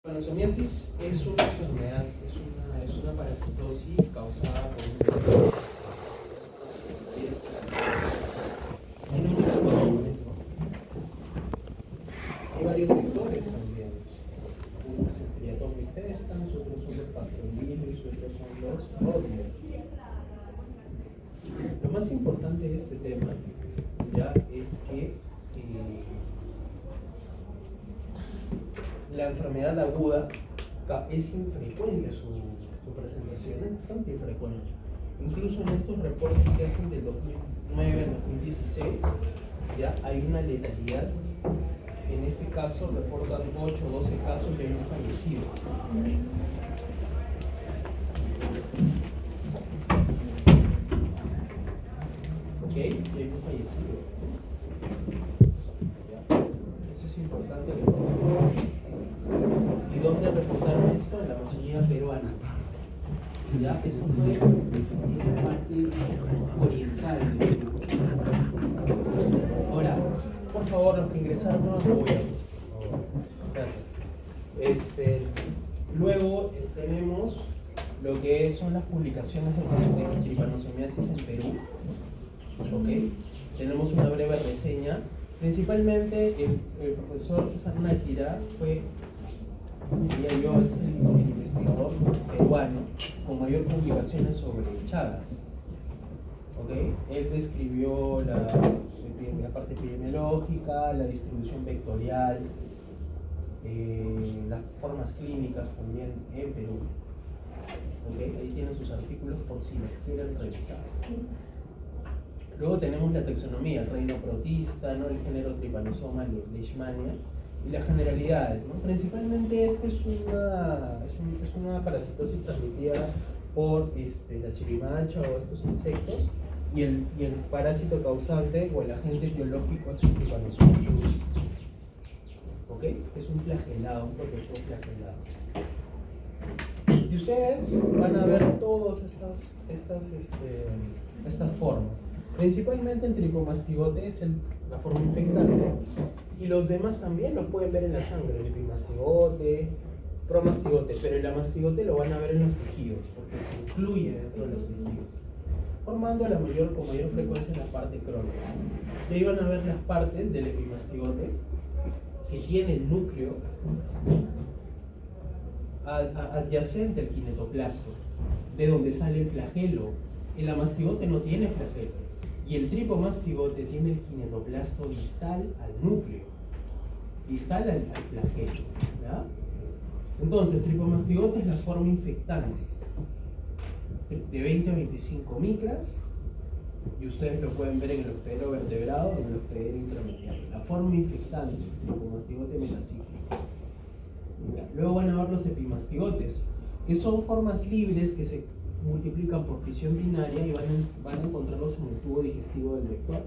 Tripanosomiasis es una enfermedad, es una parasitosis causada por un tiene un microorganismo. Hay varios vectores también. Uno es el Triatomys festans, otros son los Pasteurvirus, otros son los Rotavirus. Lo más importante de este tema ya es que la enfermedad aguda es infrecuente su presentación, es bastante infrecuente. Incluso en estos reportes que hacen del 2009 al 2016, ya hay una letalidad. En este caso reportan 8 o 12 casos de un fallecido. ¿Ok? De un fallecido. ¿Ya? Eso es importante. ¿Y dónde reportaron esto? En la Amazonía peruana. Ya, eso fue en la parte oriental del Perú. Ahora, por favor, los que ingresaron no apoyen. Gracias. Luego tenemos lo que son las publicaciones de tripanosomiasis en Perú. ¿Ok? Tenemos una breve reseña. Principalmente el profesor César Náquira fue, diría yo, es el investigador peruano con mayor publicaciones sobre Chagas. ¿Okay? Él describió la parte epidemiológica, la distribución vectorial, las formas clínicas también en Perú. ¿Okay? Ahí tienen sus artículos por si los quieren revisar. Luego tenemos la taxonomía, el reino protista, ¿no? El género Trypanosoma leishmania y las generalidades, ¿no? Principalmente es una parasitosis transmitida por la chirimacha o estos insectos, y el parásito causante o el agente biológico es un Trypanosomiasis. ¿Ok? Es un flagelado, un protozoo flagelado. Y ustedes van a ver todas estas formas. Principalmente el tricomastigote es la forma infectante, y los demás también los pueden ver en la sangre, el epimastigote, promastigote, pero el amastigote lo van a ver en los tejidos, porque se incluye dentro de los tejidos, formando con mayor frecuencia la parte crónica. Y ahí van a ver las partes del epimastigote que tiene el núcleo adyacente al kinetoplasto, de donde sale el flagelo. El amastigote no tiene flagelo, y el tripomastigote tiene el kinetoplasto distal al núcleo, distal al flagelo. ¿Ya? Entonces, tripomastigote es la forma infectante, de 20 a 25 micras, y ustedes lo pueden ver en el hospedero vertebrado o en el hospedero intramediario. La forma infectante, tripomastigote metacíclico. Luego van a ver los epimastigotes, que son formas libres que se multiplican por fisión binaria y van a encontrarlos en el tubo digestivo del vector.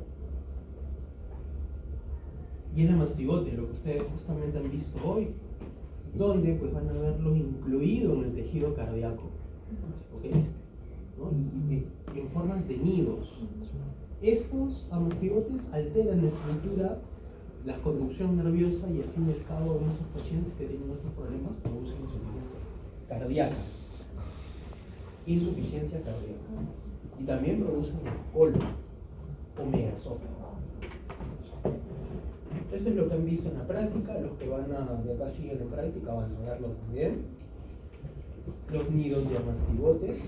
Y el amastigote, lo que ustedes justamente han visto hoy, donde pues van a verlo incluido en el tejido cardíaco. ¿Ok? ¿No? Y en formas de nidos. Estos amastigotes alteran la estructura, la conducción nerviosa, y al fin y al cabo en estos pacientes que tienen estos problemas producen insuficiencia cardíaca. Insuficiencia cardíaca. Y también producen colon o megasófago. Esto es lo que han visto en la práctica. Los que de acá siguen en práctica van a verlo también. Los nidos de amastigotes,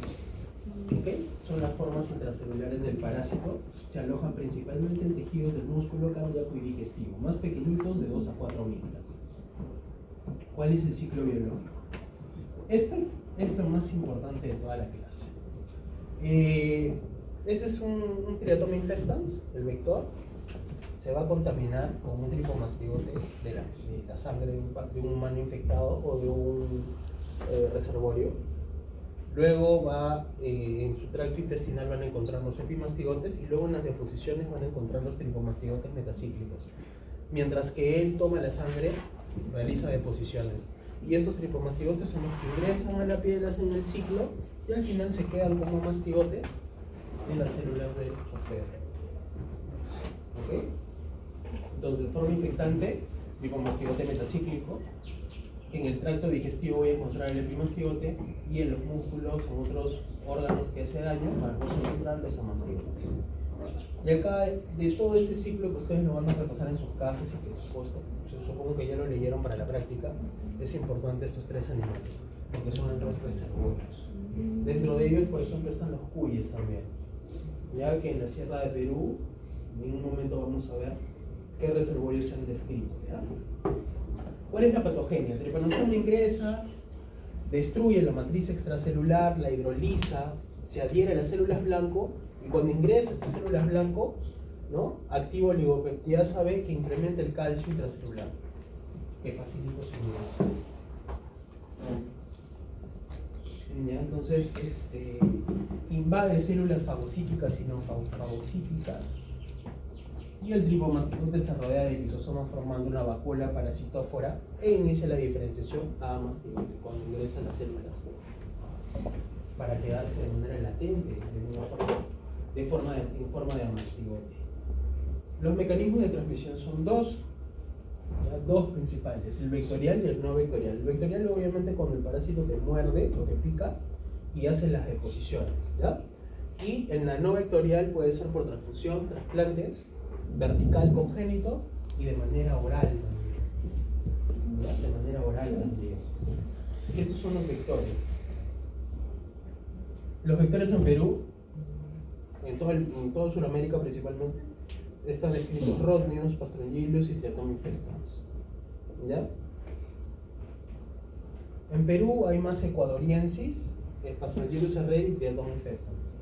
¿okay? Son las formas intracelulares del parásito. Se alojan principalmente en tejidos del músculo cardíaco y digestivo, más pequeñitos, de 2 a 4 micras. ¿Cuál es el ciclo biológico? Esto es lo más importante de toda la clase. Ese es un Triatomys festans, el vector. Se va a contaminar con un tripomastigote de la sangre de un humano infectado o de un reservorio. Luego en su tracto intestinal van a encontrar los epimastigotes, y luego en las deposiciones van a encontrar los tripomastigotes metacíclicos. Mientras que él toma la sangre, realiza deposiciones. Y esos tripomastigotes son los que ingresan a la piel, hacen el ciclo, y al final se quedan como mastigotes en las células del hospedero. ¿Ok? Entonces, forma infectante, tripomastigote metacíclico. En el tracto digestivo voy a encontrar el epimastigote y en los músculos o otros órganos que hace daño vamos a encontrar los amastigotes. Y acá, de todo este ciclo que ustedes lo van a repasar en sus casas y que supongo que ya lo leyeron para la práctica, es importante estos tres animales, porque son los reservorios. Dentro de ellos, por ejemplo, están los cuyes también, ya que en la Sierra de Perú, en un momento vamos a ver qué reservorios se han descrito, ¿ya? ¿Cuál es la patogenia? El Trypanosoma ingresa, destruye la matriz extracelular, la hidroliza, se adhiere a las células blanco y cuando ingresa a estas células blanco, ¿no? Activa oligopeptidasa B que incrementa el calcio intracelular, que facilita su ingreso. ¿Ya? Entonces, invade células fagocíticas y no fagocíticas. Y el tripomastigote se rodea de lisosomas formando una vacuola parasitófora e inicia la diferenciación a mastigote cuando ingresan las células para quedarse de manera latente, en forma de mastigote. Los mecanismos de transmisión son dos principales, el vectorial y el no vectorial. El vectorial obviamente cuando el parásito te muerde o te pica y hace las deposiciones, ¿ya? Y en la no vectorial puede ser por transfusión, trasplantes, vertical congénito y de manera oral también. ¿Ya? De manera oral también. Y estos son los vectores. Los vectores en Perú, en toda Sudamérica principalmente, están descritos Rhodnius, Pastrongylus y Triatomyphestans. ¿Ya? En Perú hay más ecuadoriensis, Pastrongylus herreri y Triatomyphestans.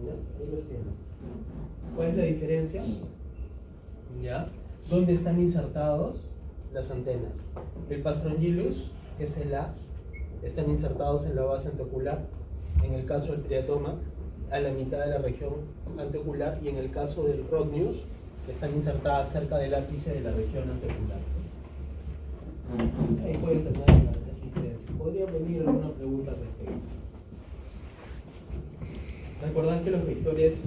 ¿Ya? Ahí los tienen. ¿Cuál es la diferencia? ¿Ya? ¿Dónde están insertados las antenas? El Pastrongylus, que es el A, están insertados en la base anteocular. En el caso del triatoma, a la mitad de la región anteocular, y en el caso del Rhodnius, están insertadas cerca del ápice de la región anteocular. Ahí pueden tener las diferencias. Podría venir alguna pregunta al respecto. Recordad que los vectores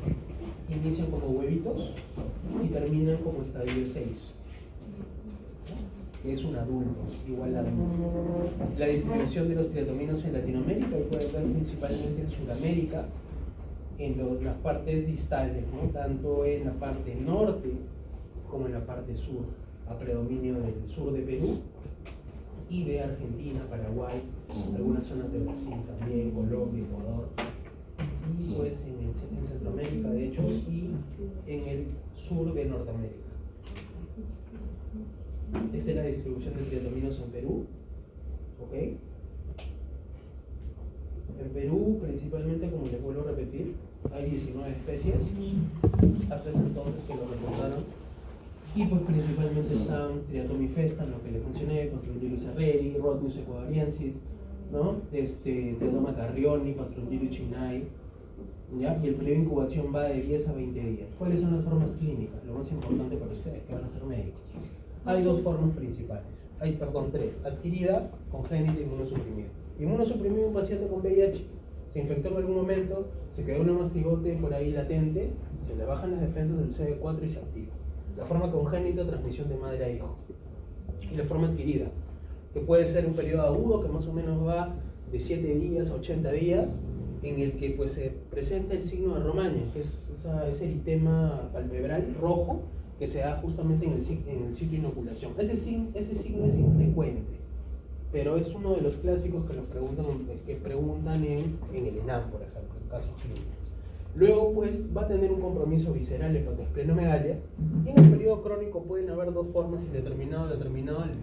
inician como huevitos y terminan como estadio 6, que es un adulto, igual a adulto. La distribución de los triatominos en Latinoamérica, y puede ver principalmente en Sudamérica, en las partes distales, ¿no? Tanto en la parte norte como en la parte sur, a predominio del sur de Perú y de Argentina, Paraguay, algunas zonas de Brasil también, Colombia, Ecuador, y pues en Centroamérica de hecho, y en el sur de Norteamérica. Esta es la distribución de triatominos en Perú, ¿ok? En Perú, principalmente, como les vuelvo a repetir, hay 19 especies, hasta ese entonces que lo reportaron, y pues principalmente están Triatomyphestans, lo que les mencioné, Pastrongylus herreri, Rhodnius ecuadoriensis, ¿no? Triatoma carrioni, Pastrongylus chinai, ¿ya? Y el periodo de incubación va de 10 a 20 días. ¿Cuáles son las formas clínicas? Lo más importante para ustedes, que van a ser médicos. Hay dos formas principales, tres: adquirida, congénita y inmunosuprimida. Inmunosuprimido, un paciente con VIH, se infectó en algún momento, se quedó un mastigote por ahí latente, se le bajan las defensas del CD4 y se activa. La forma congénita, transmisión de madre a hijo. Y la forma adquirida, que puede ser un periodo agudo que más o menos va de 7 días a 80 días, en el que pues, se presenta el signo de Romaña, que es ese eritema palpebral rojo que se da justamente en el sitio de inoculación. Ese signo es infrecuente, pero es uno de los clásicos que preguntan en el ENAM, por ejemplo, en casos clínicos. Luego pues va a tener un compromiso visceral, hepatosplenomegalia, y en el periodo crónico pueden haber dos formas, determinado,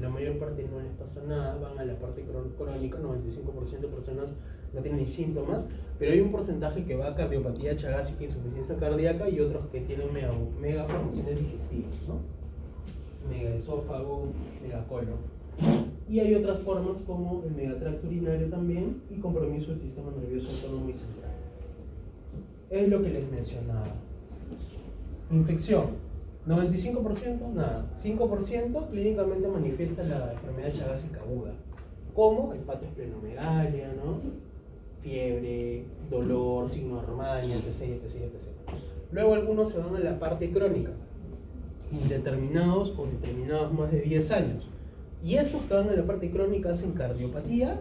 la mayor parte no les pasa nada, van a la parte crónica, 95% de personas no tienen ni síntomas, pero hay un porcentaje que va a cardiopatía chagásica, insuficiencia cardíaca, y otros que tienen megaformaciones digestivas, ¿no? Megaesófago, megacolon. Y hay otras formas como el megatracto urinario también, y compromiso del sistema nervioso autónomo y central. Es lo que les mencionaba. Infección, 95% nada, 5% clínicamente manifiesta la enfermedad chagásica aguda, como hepatosplenomegalia, ¿no? Fiebre, dolor, signo de Romaña, etc. Luego algunos se van a la parte crónica, indeterminados o determinados más de 10 años. Y estos que van en la parte crónica hacen cardiopatía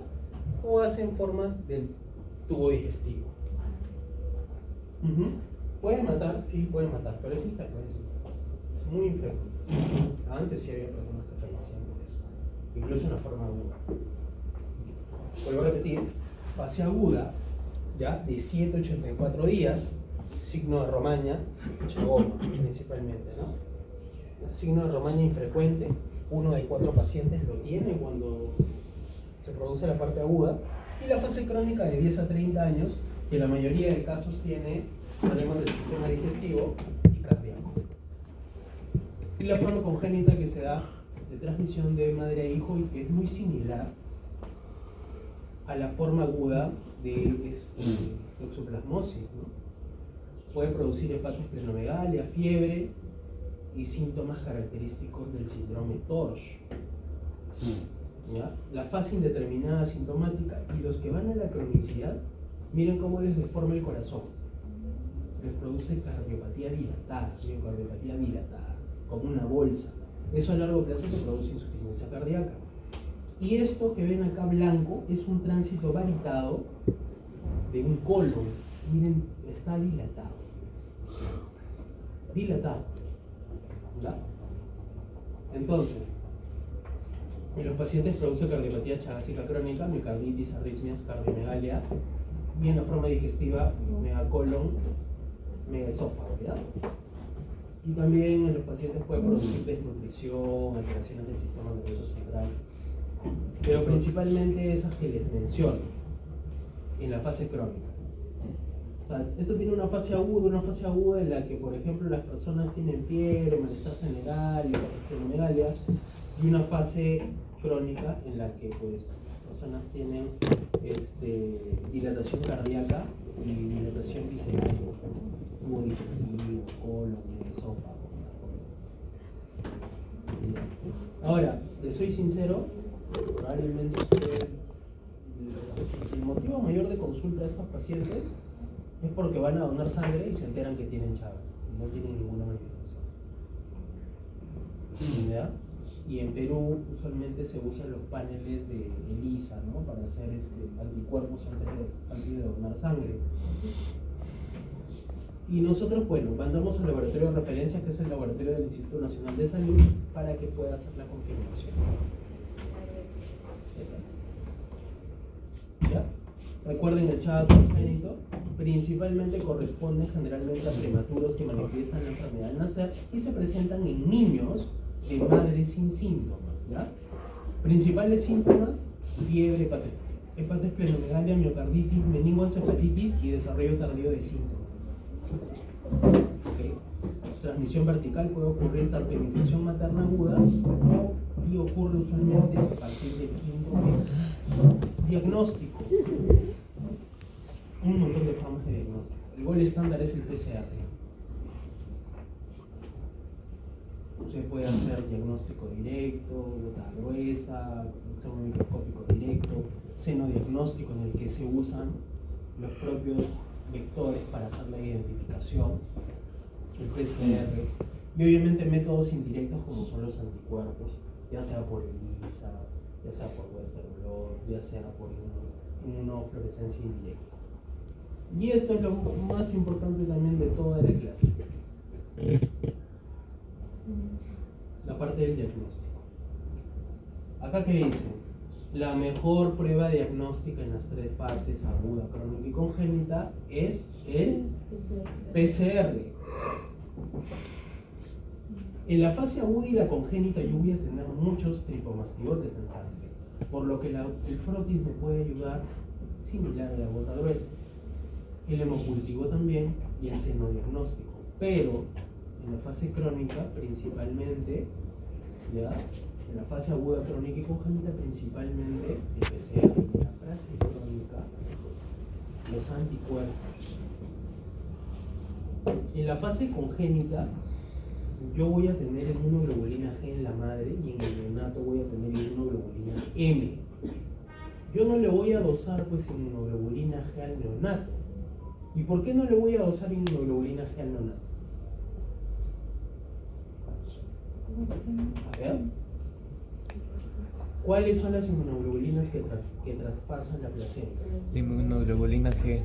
o hacen formas del tubo digestivo. Pueden matar, sí, pueden matar, pero es infrecuente. Es muy infrecuente. Antes sí había personas que fallecían por eso, incluso en la forma aguda. Vuelvo a repetir, fase aguda, ya de 7 a 84 días, signo de Romaña, Chagoma principalmente, ¿no? El signo de Romaña infrecuente, 1 de 4 pacientes lo tiene cuando se produce la parte aguda, y la fase crónica de 10 a 30 años, que la mayoría de casos tiene problemas del sistema digestivo y cardíaco. Y la forma congénita que se da de transmisión de madre a hijo y que es muy similar a la forma aguda de toxoplasmosis, ¿no? Puede producir hepatosplenomegalia, fiebre y síntomas característicos del síndrome TORCH. ¿Ya? La fase indeterminada sintomática y los que van a la cronicidad, miren cómo les deforma el corazón. Les produce cardiopatía dilatada, como una bolsa. Eso a largo plazo te produce insuficiencia cardíaca. Y esto que ven acá blanco es un tránsito varitado de un colon. Miren, está dilatado. ¿Ya? Entonces, en los pacientes produce cardiopatía chagásica crónica, miocarditis, arritmias, cardiomegalia, y en la forma digestiva, megacolon, megaesófago, ¿ya? Y también en los pacientes puede producir desnutrición, alteraciones del sistema nervioso central, pero principalmente esas que les menciono en la fase crónica. O sea, esto tiene una fase aguda en la que, por ejemplo, las personas tienen fiebre, malestar general, hepatosplenomegalia, y una fase crónica en la que pues personas tienen dilatación cardíaca y dilatación visceral, tubo digestivo, colon, esófago. Ahora, les soy sincero, probablemente el motivo mayor de consulta a estos pacientes es porque van a donar sangre y se enteran que tienen Chagas y no tienen ninguna manifestación. ¿Ya? Y en Perú usualmente se usan los paneles de ELISA, ¿no? Para hacer anticuerpos antes de donar sangre. Y nosotros, bueno, mandamos al laboratorio de referencia, que es el laboratorio del Instituto Nacional de Salud, para que pueda hacer la confirmación. ¿Ya? Recuerden, el Chagas congénito principalmente corresponde generalmente a prematuros que manifiestan la enfermedad al nacer y se presentan en niños de madres sin síntomas. ¿Ya? Principales síntomas: fiebre, hepatosplenomegalia, miocarditis, meningoencefalitis y desarrollo tardío de síntomas. ¿Okay? Transmisión vertical puede ocurrir tanto en infección materna aguda y ocurre usualmente a partir del quinto mes. Diagnóstico: un montón de formas de diagnóstico. El gold estándar es el PCR. Se puede hacer diagnóstico directo, gota gruesa, examen microscópico directo, senodiagnóstico, en el que se usan los propios vectores para hacer la identificación, el PCR, y obviamente métodos indirectos como son los anticuerpos, ya sea por ELISA, ya sea por Western blot, ya sea por inmunofluorescencia indirecta. Y esto es lo más importante también de toda la clase, la parte del diagnóstico. Acá que dice, la mejor prueba diagnóstica en las tres fases, aguda, crónica y congénita, es el PCR. En la fase aguda y la congénita yo voy a tener muchos tripomastigotes en sangre, por lo que el frotis me puede ayudar similar a la gota gruesa, el hemocultivo también y el senodiagnóstico, pero en la fase crónica principalmente, ¿ya? En la fase aguda, crónica y congénita principalmente el PCR, y en la fase crónica los anticuerpos. En la fase congénita yo voy a tener inmunoglobulina G en la madre y en el neonato voy a tener inmunoglobulina M. Yo no le voy a dosar pues inmunoglobulina G al neonato. ¿Y por qué no le voy a dosar inmunoglobulina G al neonato? A ver. ¿Cuáles son las inmunoglobulinas que traspasan la placenta? Inmunoglobulina G.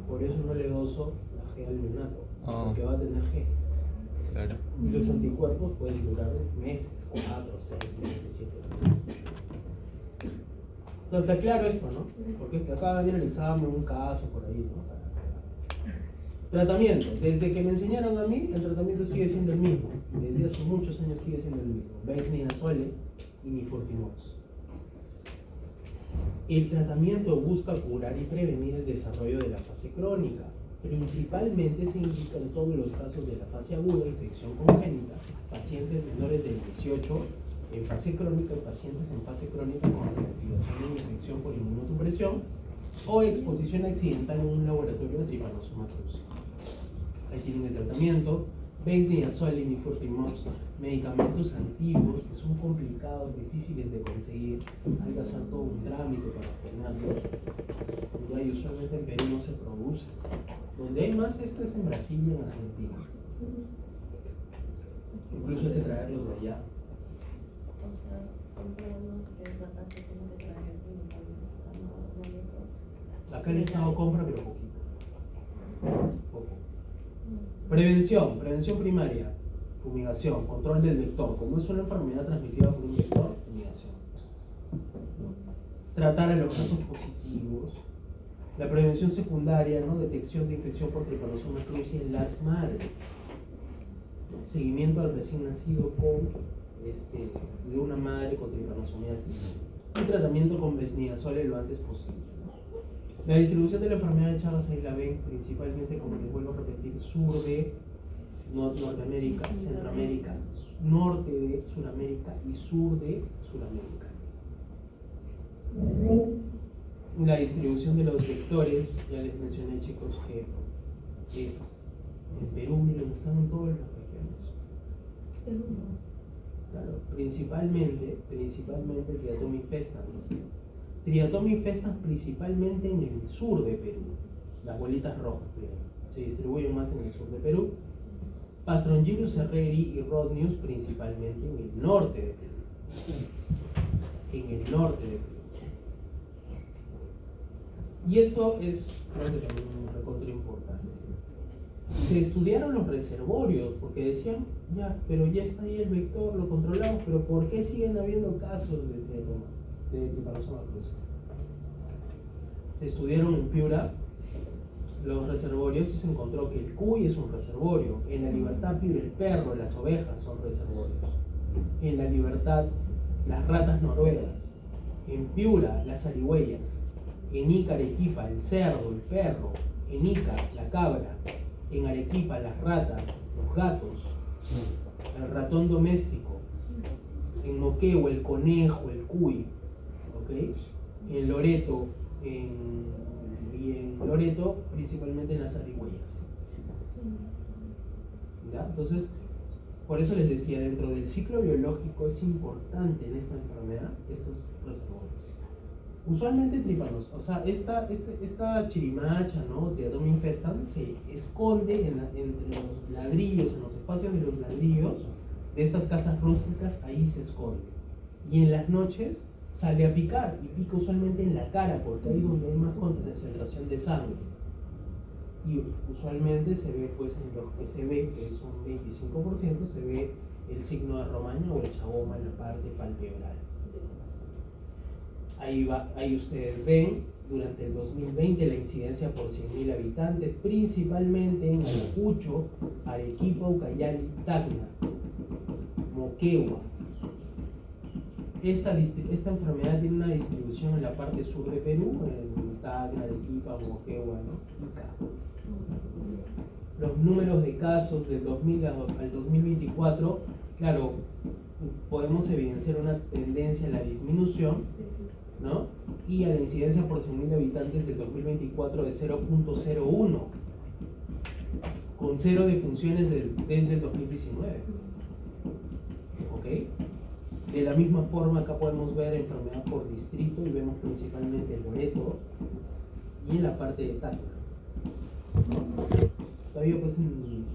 Por eso no le doso la G al neonato, porque va a tener G. Claro. Y los anticuerpos pueden durar meses, 4, 6 meses, 7 meses. Entonces, está claro esto, ¿no? Porque es que acá viene el examen, un caso por ahí, ¿no? Tratamiento. Desde que me enseñaron a mí, el tratamiento sigue siendo el mismo. Desde hace muchos años sigue siendo el mismo. Benznidazole y nifurtimox. El tratamiento busca curar y prevenir el desarrollo de la fase crónica. Principalmente se indica en todos los casos de la fase aguda, infección congénita, pacientes menores de 18 en fase crónica y pacientes en fase crónica con reactivación de infección por inmunosupresión o exposición accidental en un laboratorio de Trypanosoma cruzi. Ahí tienen el tratamiento. Benznidazole y nifurtimox, medicamentos antiguos que son complicados, difíciles de conseguir, hay que hacer todo un trámite para obtenerlos. Y usualmente en Perú no se produce. Donde hay más esto es en Brasil y en Argentina. Incluso hay que traerlos de allá. Acá el Estado compra, pero poquito. Poco. Prevención primaria, fumigación, control del vector. Como es una enfermedad transmitida por un vector, fumigación. Tratar a los casos positivos. La prevención secundaria, ¿no? Detección de infección por Trypanosoma cruzi en las madres. Seguimiento al recién nacido de una madre con tripanosomiasis. Y tratamiento con benznidazole lo antes posible. La distribución de la enfermedad de Chagas ahí la ven principalmente, como les vuelvo a repetir, sur de Norteamérica, Centroamérica, norte de Sudamérica y sur de Sudamérica. La distribución de los vectores, ya les mencioné, chicos, que es en Perú, miren, están en todas las regiones. Claro, principalmente Triatomys festans. Triatomys festans principalmente en el sur de Perú. Las bolitas rojas, miren, se distribuyen más en el sur de Perú. Pastrongyrus herreri y Rodnius principalmente en el norte de Perú. En el norte de Perú. Y esto es, creo que también un recontra importante. Se estudiaron los reservorios porque decían, ya, pero ya está ahí el vector, lo controlamos, pero ¿por qué siguen habiendo casos de Trypanosoma cruzi? Se estudiaron en Piura los reservorios y se encontró que el cuy es un reservorio. En la Libertad Piura el perro, las ovejas son reservorios. En la Libertad las ratas noruegas. En Piura las zarigüeyas. En Ica, Arequipa, el cerdo, el perro. En Ica, la cabra. En Arequipa, las ratas, los gatos. El ratón doméstico. En Moquegua, el conejo, el cuy. ¿Okay? En Loreto, principalmente en las zarigüeyas. ¿Ya? Entonces, por eso les decía, dentro del ciclo biológico es importante en esta enfermedad estos reservorios. Usualmente o sea, esta chirimacha, ¿no? Triatomys festans se esconde entre los ladrillos, en los espacios de los ladrillos de estas casas rústicas, ahí se esconde. Y en las noches sale a picar, y pica usualmente en la cara, porque ahí es donde hay más concentración de sangre. Y usualmente se ve, pues, en lo que se ve, que es un 25%, se ve el signo de romaña o el chaboma en la parte palpebral. Ahí ustedes ven, durante el 2020, la incidencia por 100.000 habitantes, principalmente en Ayacucho, Arequipa, Ucayali, Tacna, Moquegua. Esta enfermedad tiene una distribución en la parte sur de Perú, en Tacna, Arequipa, Moquegua, ¿no? Ica. Los números de casos del 2000 al 2024, claro, podemos evidenciar una tendencia en la disminución, ¿no? Y a la incidencia por 100.000 habitantes del 2024 de 0.01, con 0 defunciones desde el 2019. ¿Ok? De la misma forma, acá podemos ver enfermedad por distrito y vemos principalmente el Loreto y en la parte de Tacna. Todavía, pues, en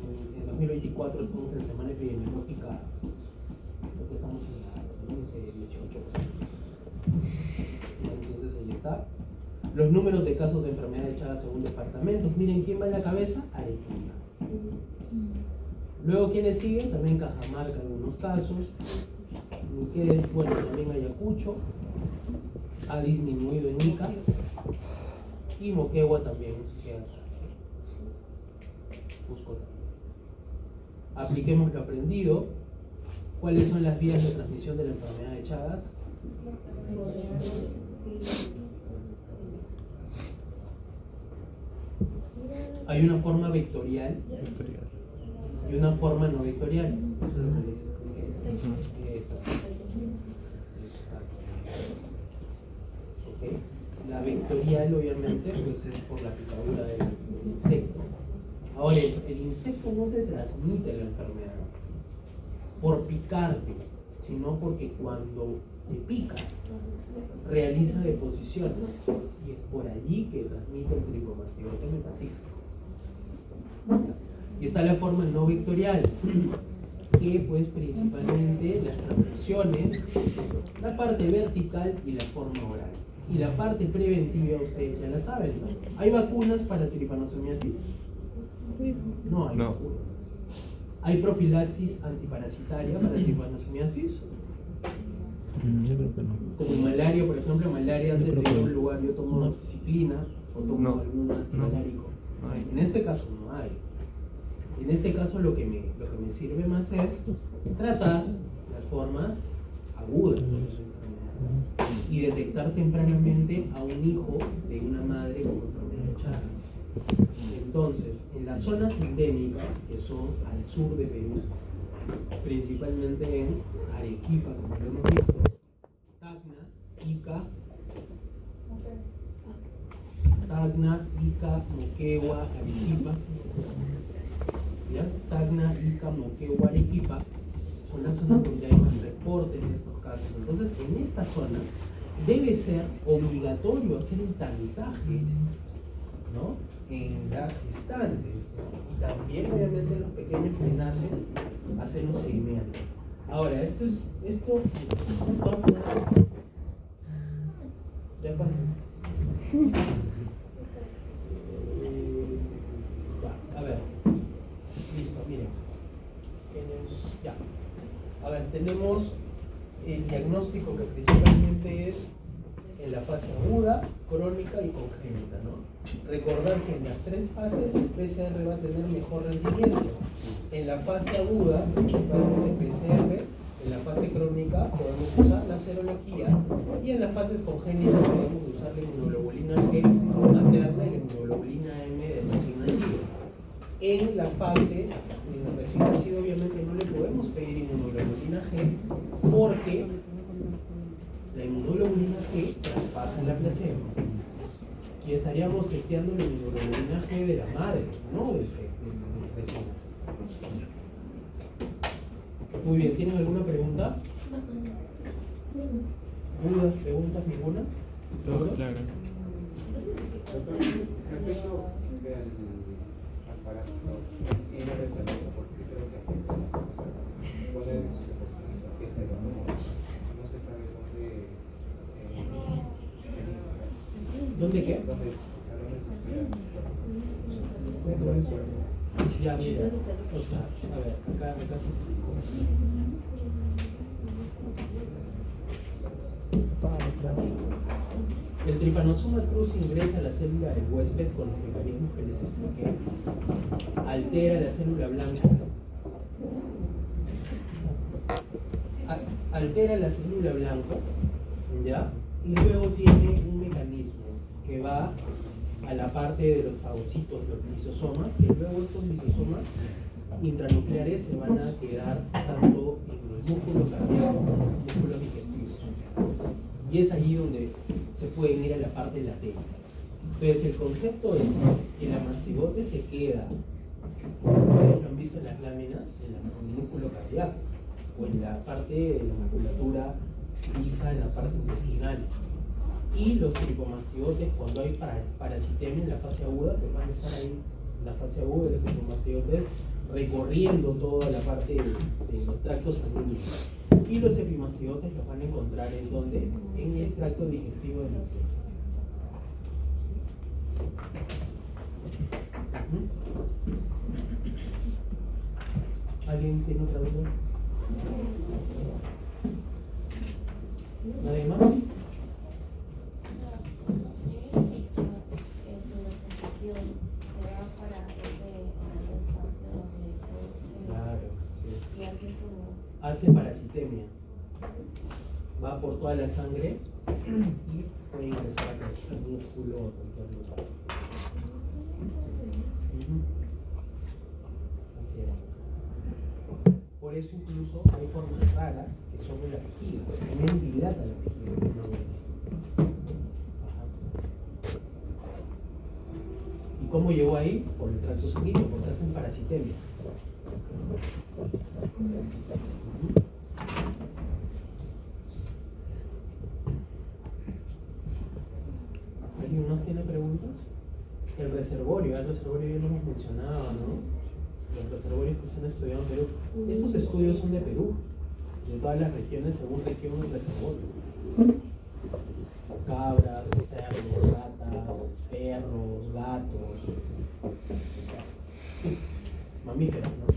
2024 estamos en semana epidemiológica, creo que estamos en la 15, 18. Entonces ahí está. Los números de casos de enfermedad de Chagas según departamentos. Miren, ¿quién va en la cabeza? Arequipa. Luego, ¿quiénes siguen? También Cajamarca en algunos casos. Que es, bueno, también Ayacucho. Ha disminuido en Ica. Y Moquegua también se queda atrás. Cusco también. Apliquemos lo aprendido. ¿Cuáles son las vías de transmisión de la enfermedad de Chagas? Hay una forma vectorial y una forma no vectorial. Eso es lo que les expliqué. Exacto. ¿Okay? La vectorial, obviamente, pues es por la picadura del insecto. Ahora, el insecto no te transmite la enfermedad por picarte, sino porque cuando te pica, realiza deposiciones y es por allí que transmite el tricomastigote metapsíquico. Y está la forma no vectorial, que pues principalmente las transfusiones, la parte vertical y la forma oral. Y la parte preventiva ustedes ya la saben, ¿no? ¿Hay vacunas para tripanosomiasis? No hay vacunas. ¿Hay profilaxis antiparasitaria para tripanosomiasis? Yo creo que no. Como malaria, por ejemplo, malaria antes de ir a un lugar yo tomo doxiciclina o tomo algún antimalárico. En este caso no hay. En este caso lo que me sirve más es tratar las formas agudas de la enfermedad y detectar tempranamente a un hijo de una madre con enfermedad de Chagas. Entonces, en las zonas endémicas, que son al sur de Perú, principalmente en Arequipa, como lo hemos visto, Tacna, Ica, Moquegua, Arequipa, ¿ya? Tacna, Ica, Moquegua, Arequipa, son las zonas donde hay más reportes de estos casos. Entonces, en estas zonas debe ser obligatorio hacer el tamizaje, ¿no? En las gestantes, ¿no? Y también obviamente los pequeños que nacen hacen un seguimiento. Ahora, esto ya pasó. A ver, listo, miren. Ya. A ver, tenemos el diagnóstico que principalmente es en la fase aguda, crónica y congénita, ¿no? Recordar que en las tres fases el PCR va a tener mejor rendimiento. En la fase aguda, principalmente PCR, en la fase crónica podemos usar la serología y en las fases congénitas podemos usar la inmunoglobulina G materna y la inmunoglobulina M del recién nacido. En la fase, en el recién nacido obviamente no le podemos pedir inmunoglobulina G porque la inmunoglobulina G traspasa la placenta y estaríamos testeando la inmunoglobulina G de la madre, no del recién nacido. Muy bien, ¿tienen alguna pregunta? ¿Dudas, preguntas, ninguna? Todo claro. Respecto al aparato en sí no es el porque creo que afecta a la persona. ¿Cuál es su posición? Pero no se sabe ¿Dónde qué? ¿Dónde se estudia? Ya, mira, o sea, a ver, acá se explicó. El Trypanosoma cruz ingresa a la célula del huésped con los mecanismos que les expliqué. Altera la célula blanca. Altera la célula blanca, ¿ya? Y luego tiene un mecanismo que va a la parte de los fagocitos, los lisosomas, que luego estos lisosomas intranucleares se van a quedar tanto en los músculos cardíacos como en los músculos digestivos. Y es allí donde se pueden ir a la parte latente. Entonces el concepto es que la mastigote se queda, ustedes lo han visto en las láminas, en el músculo cardíaco, o en la parte de la musculatura lisa, en la parte intestinal. Y los tricomastigotes, cuando hay parasitemia en la fase aguda, pues van a estar ahí en la fase aguda de los tricomastigotes recorriendo toda la parte de los tractos sanguíneos. Y los epimastigotes los van a encontrar en donde, en el tracto digestivo del insecto. ¿Alguien tiene otra duda? ¿Nadie más? Claro, sí. Hace parasitemia. Va por toda la sangre y puede ingresar a cualquier músculo o cualquier lugar. Así es. Por eso incluso hay formas raras que son en la vejiga, que tienen dilata la vejiga, que no es. ¿Y cómo llegó ahí? Por el tracto sanguíneo, porque hacen parasitemia. ¿Alguien más tiene preguntas? El reservorio ya lo hemos mencionado, ¿no? Los reservorios que se han estudiado en Perú. Estos estudios son de Perú, de todas las regiones, según región del reservorio. Cabras, cerdos, ratas, perros, gatos, mamíferos, ¿no?